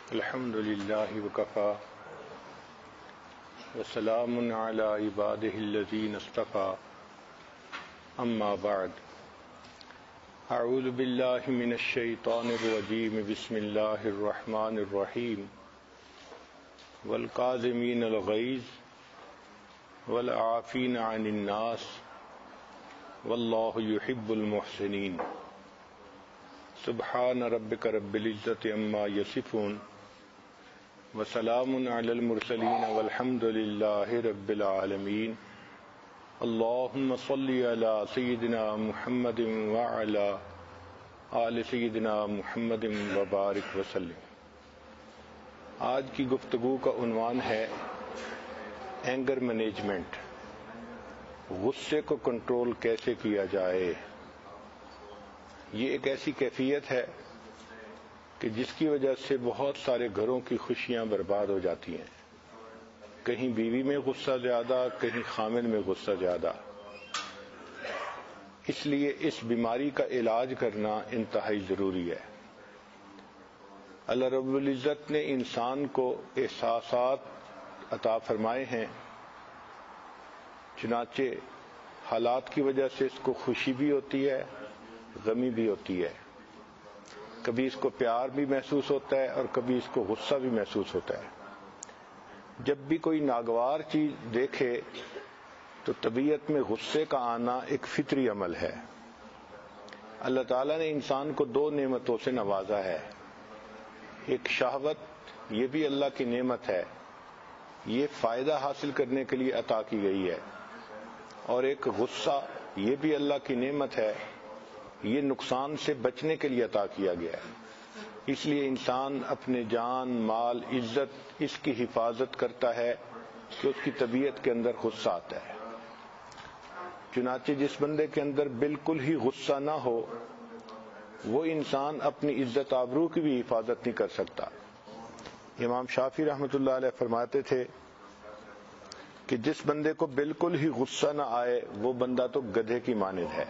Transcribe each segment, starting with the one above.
الحمد لله وكفى وسلام على عباده الذين اصطفى أما بعد أعوذ بالله من الشيطان الرجيم بسم الله الرحمن الرحيم والكاظمين الغيظ والعافين عن الناس والله يحب المحسنين سبحان ربك رب العزة عما يصفون وسلام على المرسلين والحمد لله رب العالمين اللهم صل على سيدنا محمد وعلى آل سيدنا محمد وبارك وسلم۔ آج کی گفتگو کا عنوان ہے اینگر مینجمنٹ، غصے کو کنٹرول کیسے کیا جائے۔ یہ ایک ایسی کیفیت ہے کہ جس کی وجہ سے بہت سارے گھروں کی خوشیاں برباد ہو جاتی ہیں۔ کہیں بیوی میں غصہ زیادہ، کہیں خامن میں غصہ زیادہ۔ اس لیے اس بیماری کا علاج کرنا انتہائی ضروری ہے۔ اللہ رب العزت نے انسان کو احساسات عطا فرمائے ہیں، چنانچہ حالات کی وجہ سے اس کو خوشی بھی ہوتی ہے، غمی بھی ہوتی ہے۔ کبھی اس کو پیار بھی محسوس ہوتا ہے اور کبھی اس کو غصہ بھی محسوس ہوتا ہے۔ جب بھی کوئی ناگوار چیز دیکھے تو طبیعت میں غصے کا آنا ایک فطری عمل ہے۔ اللہ تعالیٰ نے انسان کو دو نعمتوں سے نوازا ہے، ایک شہوت، یہ بھی اللہ کی نعمت ہے، یہ فائدہ حاصل کرنے کے لیے عطا کی گئی ہے، اور ایک غصہ، یہ بھی اللہ کی نعمت ہے، یہ نقصان سے بچنے کے لیے عطا کیا گیا ہے۔ اس لیے انسان اپنے جان، مال، عزت، اس کی حفاظت کرتا ہے کہ اس کی طبیعت کے اندر غصہ آتا ہے۔ چنانچہ جس بندے کے اندر بالکل ہی غصہ نہ ہو، وہ انسان اپنی عزت آبرو کی بھی حفاظت نہیں کر سکتا۔ امام شافعی رحمۃ اللہ علیہ فرماتے تھے کہ جس بندے کو بالکل ہی غصہ نہ آئے وہ بندہ تو گدھے کی مانند ہے۔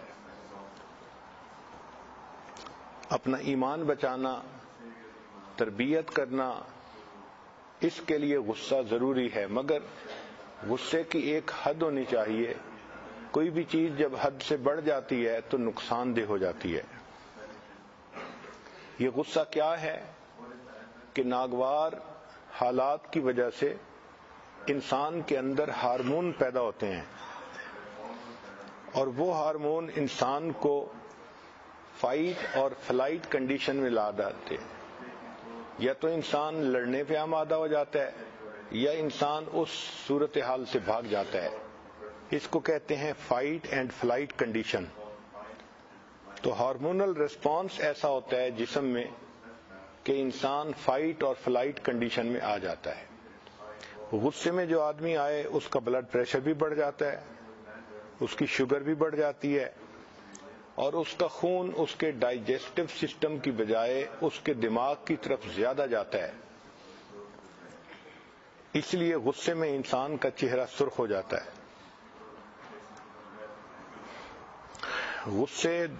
اپنا ایمان بچانا، تربیت کرنا، اس کے لیے غصہ ضروری ہے، مگر غصے کی ایک حد ہونی چاہیے۔ کوئی بھی چیز جب حد سے بڑھ جاتی ہے تو نقصان دہ ہو جاتی ہے۔ یہ غصہ کیا ہے کہ ناگوار حالات کی وجہ سے انسان کے اندر ہارمون پیدا ہوتے ہیں، اور وہ ہارمون انسان کو فائٹ اور فلائٹ کنڈیشن میں لا دیتے ہیں۔ یا تو انسان لڑنے پہ آمادہ ہو جاتا ہے یا انسان اس صورتحال سے بھاگ جاتا ہے۔ اس کو کہتے ہیں فائٹ اینڈ فلائٹ کنڈیشن۔ تو ہارمونل ریسپانس ایسا ہوتا ہے جسم میں کہ انسان فائٹ اور فلائٹ کنڈیشن میں آ جاتا ہے۔ غصے میں جو آدمی آئے اس کا بلڈ پریشر بھی بڑھ جاتا ہے، اس کی شوگر بھی بڑھ جاتی ہے، اور اس کا خون اس کے ڈائجسٹو سسٹم کی بجائے اس کے دماغ کی طرف زیادہ جاتا ہے۔ اس لیے غصے میں انسان کا چہرہ سرخ ہو جاتا ہے۔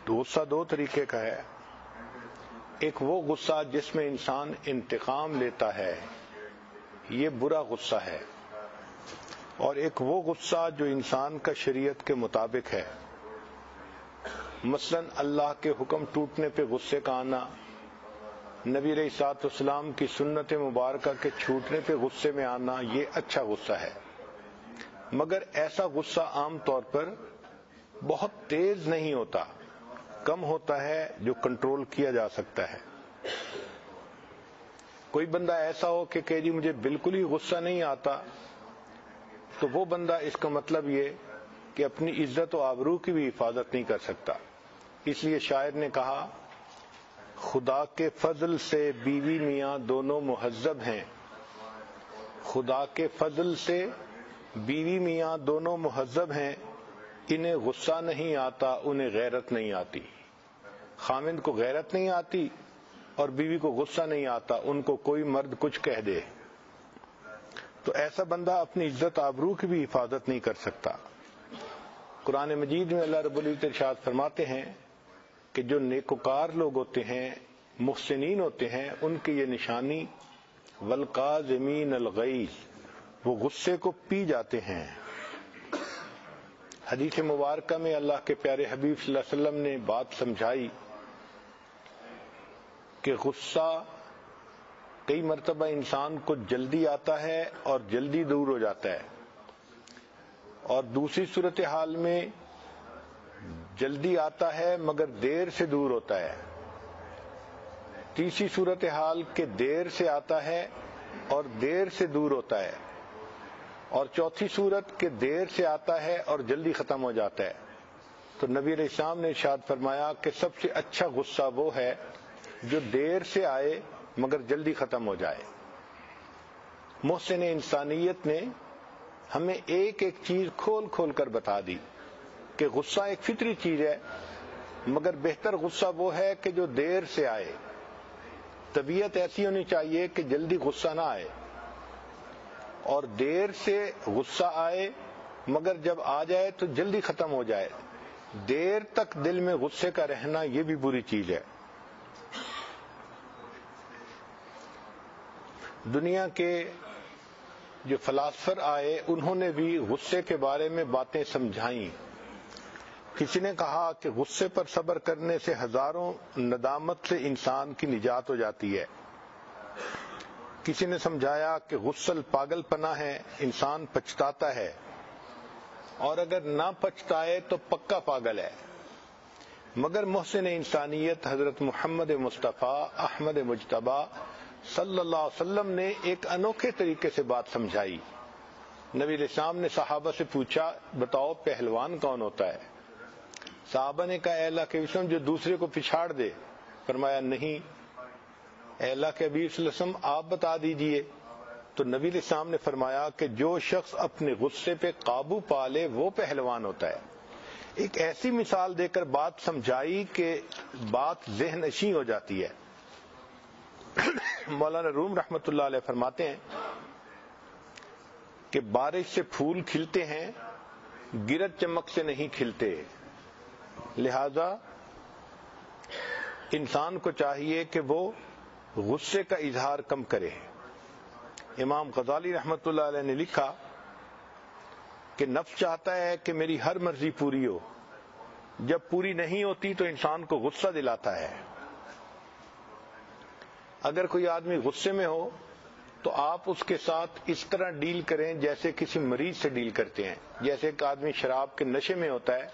غصہ دو طریقے کا ہے، ایک وہ غصہ جس میں انسان انتقام لیتا ہے، یہ برا غصہ ہے، اور ایک وہ غصہ جو انسان کا شریعت کے مطابق ہے۔ مثلا اللہ کے حکم ٹوٹنے پہ غصے کا آنا، نبی علیہ الصلوۃ والسلام کی سنت مبارکہ کے چھوٹنے پہ غصے میں آنا، یہ اچھا غصہ ہے۔ مگر ایسا غصہ عام طور پر بہت تیز نہیں ہوتا، کم ہوتا ہے، جو کنٹرول کیا جا سکتا ہے۔ کوئی بندہ ایسا ہو کہ جی مجھے بالکل ہی غصہ نہیں آتا، تو وہ بندہ اس کا مطلب یہ کہ اپنی عزت و آبرو کی بھی حفاظت نہیں کر سکتا۔ اس لیے شاعر نے کہا، خدا کے فضل سے بیوی میاں دونوں مہذب ہیں، خدا کے فضل سے بیوی میاں دونوں مہذب ہیں، انہیں غصہ نہیں آتا انہیں غیرت نہیں آتی۔ خامند کو غیرت نہیں آتی اور بیوی کو غصہ نہیں آتا، ان کو کوئی مرد کچھ کہہ دے تو ایسا بندہ اپنی عزت آبرو کی بھی حفاظت نہیں کر سکتا۔ قرآن مجید میں اللہ رب العزت ارشاد فرماتے ہیں کہ جو نیکوکار لوگ ہوتے ہیں، محسنین ہوتے ہیں، ان کی یہ نشانی والقاظمین الغیظ، وہ غصے کو پی جاتے ہیں۔ حدیث مبارکہ میں اللہ کے پیارے حبیب صلی اللہ علیہ وسلم نے بات سمجھائی کہ غصہ کئی مرتبہ انسان کو جلدی آتا ہے اور جلدی دور ہو جاتا ہے، اور دوسری صورتحال میں جلدی آتا ہے مگر دیر سے دور ہوتا ہے، تیسری صورتحال کہ دیر سے آتا ہے اور دیر سے دور ہوتا ہے، اور چوتھی صورت کہ دیر سے آتا ہے اور جلدی ختم ہو جاتا ہے۔ تو نبی علیہ السلام نے ارشاد فرمایا کہ سب سے اچھا غصہ وہ ہے جو دیر سے آئے مگر جلدی ختم ہو جائے۔ محسن انسانیت نے ہمیں ایک ایک چیز کھول کھول کر بتا دی کہ غصہ ایک فطری چیز ہے، مگر بہتر غصہ وہ ہے کہ جو دیر سے آئے۔ طبیعت ایسی ہونی چاہیے کہ جلدی غصہ نہ آئے، اور دیر سے غصہ آئے مگر جب آ جائے تو جلدی ختم ہو جائے۔ دیر تک دل میں غصے کا رہنا یہ بھی بری چیز ہے۔ دنیا کے جو فلاسفر آئے انہوں نے بھی غصے کے بارے میں باتیں سمجھائیں۔ کسی نے کہا کہ غصے پر صبر کرنے سے ہزاروں ندامت سے انسان کی نجات ہو جاتی ہے۔ کسی نے سمجھایا کہ غسل پاگل پنا ہے، انسان پچھتاتا ہے، اور اگر نہ پچھتائے تو پکا پاگل ہے۔ مگر محسن انسانیت حضرت محمد مصطفیٰ احمد مجتبیٰ صلی اللہ علیہ وسلم نے ایک انوکھے طریقے سے بات سمجھائی۔ نبی علیہ السلام نے صحابہ سے پوچھا، بتاؤ پہلوان کون ہوتا ہے؟ صحابہ نے کہا، اے اللہ کے وسلم جو دوسرے کو پچھاڑ دے۔ فرمایا نہیں، اے اللہ کے حبیب صلی اللہ علیہ وسلم آپ بتا دیجئے۔ تو نبی علیہ السلام نے فرمایا کہ جو شخص اپنے غصے پہ قابو پا لے وہ پہلوان ہوتا ہے۔ ایک ایسی مثال دے کر بات سمجھائی کہ بات ذہن نشین ہو جاتی ہے۔ مولانا روم رحمۃ اللہ علیہ فرماتے ہیں کہ بارش سے پھول کھلتے ہیں، گرد چمک سے نہیں کھلتے، لہذا انسان کو چاہیے کہ وہ غصے کا اظہار کم کرے۔ امام غزالی رحمۃ اللہ علیہ نے لکھا کہ نفس چاہتا ہے کہ میری ہر مرضی پوری ہو، جب پوری نہیں ہوتی تو انسان کو غصہ دلاتا ہے۔ اگر کوئی آدمی غصے میں ہو تو آپ اس کے ساتھ اس طرح ڈیل کریں جیسے کسی مریض سے ڈیل کرتے ہیں۔ جیسے ایک آدمی شراب کے نشے میں ہوتا ہے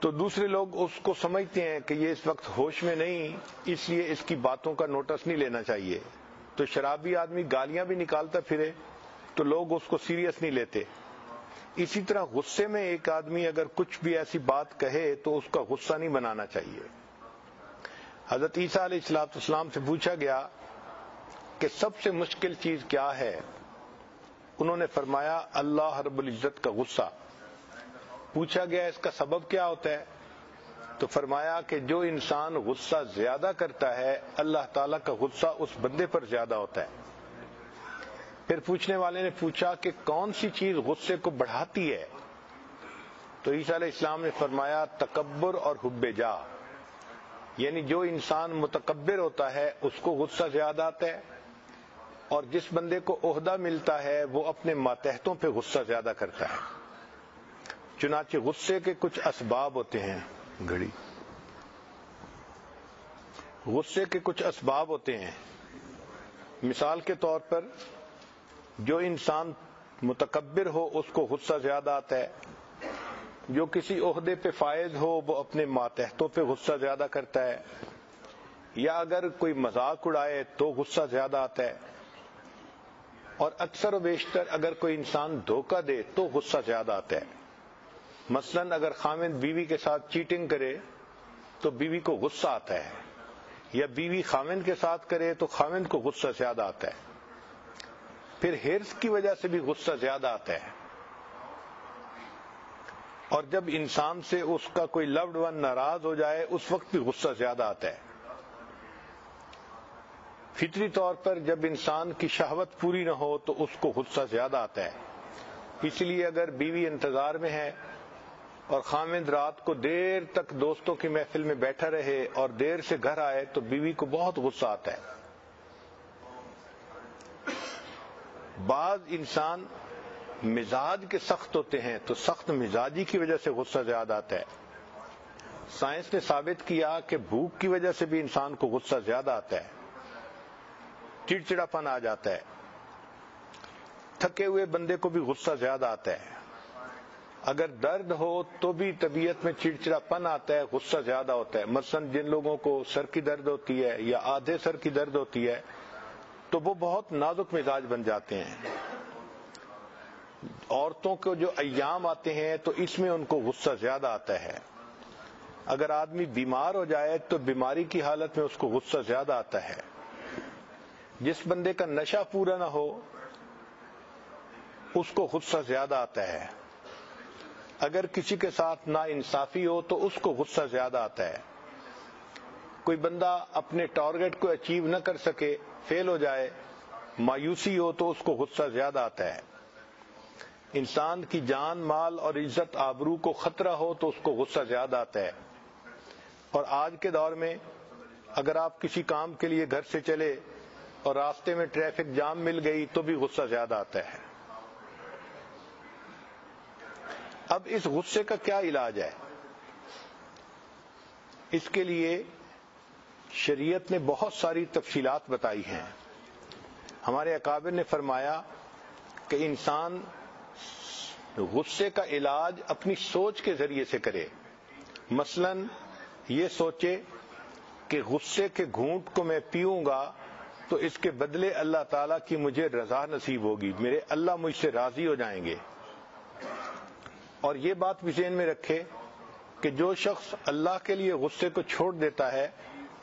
تو دوسرے لوگ اس کو سمجھتے ہیں کہ یہ اس وقت ہوش میں نہیں، اس لیے اس کی باتوں کا نوٹس نہیں لینا چاہیے، تو شرابی آدمی گالیاں بھی نکالتا پھرے تو لوگ اس کو سیریس نہیں لیتے۔ اسی طرح غصے میں ایک آدمی اگر کچھ بھی ایسی بات کہے تو اس کا غصہ نہیں بنانا چاہیے۔ حضرت عیسیٰ علیہ السلام سے پوچھا گیا کہ سب سے مشکل چیز کیا ہے؟ انہوں نے فرمایا اللہ رب العزت کا غصہ۔ پوچھا گیا اس کا سبب کیا ہوتا ہے؟ تو فرمایا کہ جو انسان غصہ زیادہ کرتا ہے اللہ تعالیٰ کا غصہ اس بندے پر زیادہ ہوتا ہے۔ پھر پوچھنے والے نے پوچھا کہ کون سی چیز غصے کو بڑھاتی ہے؟ تو عیسیٰ علیہ السلام نے فرمایا تکبر اور حب جاہ، یعنی جو انسان متکبر ہوتا ہے اس کو غصہ زیادہ آتا ہے، اور جس بندے کو عہدہ ملتا ہے وہ اپنے ماتحتوں پہ غصہ زیادہ کرتا ہے۔ چنانچہ غصے کے کچھ اسباب ہوتے ہیں، غصے کے کچھ اسباب ہوتے ہیں۔ مثال کے طور پر جو انسان متکبر ہو اس کو غصہ زیادہ آتا ہے، جو کسی عہدے پہ فائز ہو وہ اپنے ماتحتوں پہ غصہ زیادہ کرتا ہے، یا اگر کوئی مذاق اڑائے تو غصہ زیادہ آتا ہے، اور اکثر و بیشتر اگر کوئی انسان دھوکہ دے تو غصہ زیادہ آتا ہے۔ مثلا اگر خاوند بیوی کے ساتھ چیٹنگ کرے تو بیوی کو غصہ آتا ہے، یا بیوی خاوند کے ساتھ کرے تو خاوند کو غصہ زیادہ آتا ہے۔ پھر ہرس کی وجہ سے بھی غصہ زیادہ آتا ہے، اور جب انسان سے اس کا کوئی لوڈ ون ناراض ہو جائے اس وقت بھی غصہ زیادہ آتا ہے۔ فطری طور پر جب انسان کی شہوت پوری نہ ہو تو اس کو غصہ زیادہ آتا ہے۔ اس لیے اگر بیوی انتظار میں ہے اور خاوند رات کو دیر تک دوستوں کی محفل میں بیٹھا رہے اور دیر سے گھر آئے تو بیوی کو بہت غصہ آتا ہے۔ بعض انسان مزاج کے سخت ہوتے ہیں تو سخت مزاجی کی وجہ سے غصہ زیادہ آتا ہے. سائنس نے ثابت کیا کہ بھوک کی وجہ سے بھی انسان کو غصہ زیادہ آتا ہے, چڑچڑاپن آ جاتا ہے. تھکے ہوئے بندے کو بھی غصہ زیادہ آتا ہے. اگر درد ہو تو بھی طبیعت میں چڑچڑاپن آتا ہے, غصہ زیادہ ہوتا ہے. مثلا جن لوگوں کو سر کی درد ہوتی ہے یا آدھے سر کی درد ہوتی ہے تو وہ بہت نازک مزاج بن جاتے ہیں. عورتوں کو جو ایام آتے ہیں تو اس میں ان کو غصہ زیادہ آتا ہے. اگر آدمی بیمار ہو جائے تو بیماری کی حالت میں اس کو غصہ زیادہ آتا ہے. جس بندے کا نشہ پورا نہ ہو اس کو غصہ زیادہ آتا ہے. اگر کسی کے ساتھ ناانصافی ہو تو اس کو غصہ زیادہ آتا ہے. کوئی بندہ اپنے ٹارگٹ کو اچیو نہ کر سکے, فیل ہو جائے, مایوسی ہو تو اس کو غصہ زیادہ آتا ہے. انسان کی جان مال اور عزت آبرو کو خطرہ ہو تو اس کو غصہ زیادہ آتا ہے. اور آج کے دور میں اگر آپ کسی کام کے لیے گھر سے چلے اور راستے میں ٹریفک جام مل گئی تو بھی غصہ زیادہ آتا ہے. اب اس غصے کا کیا علاج ہے؟ اس کے لیے شریعت نے بہت ساری تفصیلات بتائی ہیں. ہمارے اکابر نے فرمایا کہ انسان غصے کا علاج اپنی سوچ کے ذریعے سے کرے. مثلا یہ سوچے کہ غصے کے گھونٹ کو میں پیوں گا تو اس کے بدلے اللہ تعالیٰ کی مجھے رضا نصیب ہوگی, میرے اللہ مجھ سے راضی ہو جائیں گے. اور یہ بات بھی ذہن میں رکھے کہ جو شخص اللہ کے لیے غصے کو چھوڑ دیتا ہے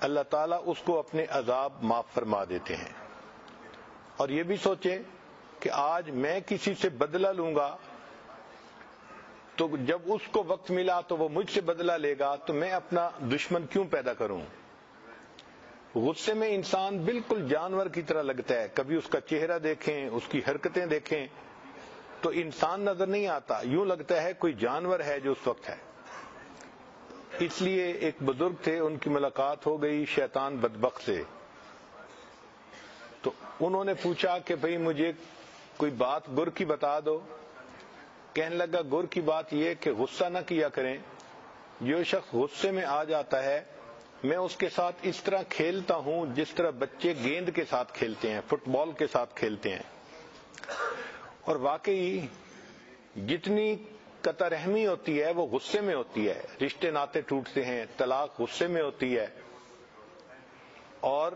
اللہ تعالیٰ اس کو اپنے عذاب معاف فرما دیتے ہیں. اور یہ بھی سوچے کہ آج میں کسی سے بدلہ لوں گا تو جب اس کو وقت ملا تو وہ مجھ سے بدلہ لے گا, تو میں اپنا دشمن کیوں پیدا کروں. غصے میں انسان بالکل جانور کی طرح لگتا ہے. کبھی اس کا چہرہ دیکھیں, اس کی حرکتیں دیکھیں تو انسان نظر نہیں آتا, یوں لگتا ہے کوئی جانور ہے جو اس وقت ہے. اس لیے ایک بزرگ تھے, ان کی ملاقات ہو گئی شیطان بدبخت سے. تو انہوں نے پوچھا کہ بھئی مجھے کوئی بات گر کی بتا دو. کہنے لگا گر کی بات یہ کہ غصہ نہ کیا کریں. جو شخص غصے میں آ جاتا ہے میں اس کے ساتھ اس طرح کھیلتا ہوں جس طرح بچے گیند کے ساتھ کھیلتے ہیں, فٹ بال کے ساتھ کھیلتے ہیں. اور واقعی جتنی قطع رحمی ہوتی ہے وہ غصے میں ہوتی ہے. رشتے ناطے ٹوٹتے ہیں, طلاق غصے میں ہوتی ہے. اور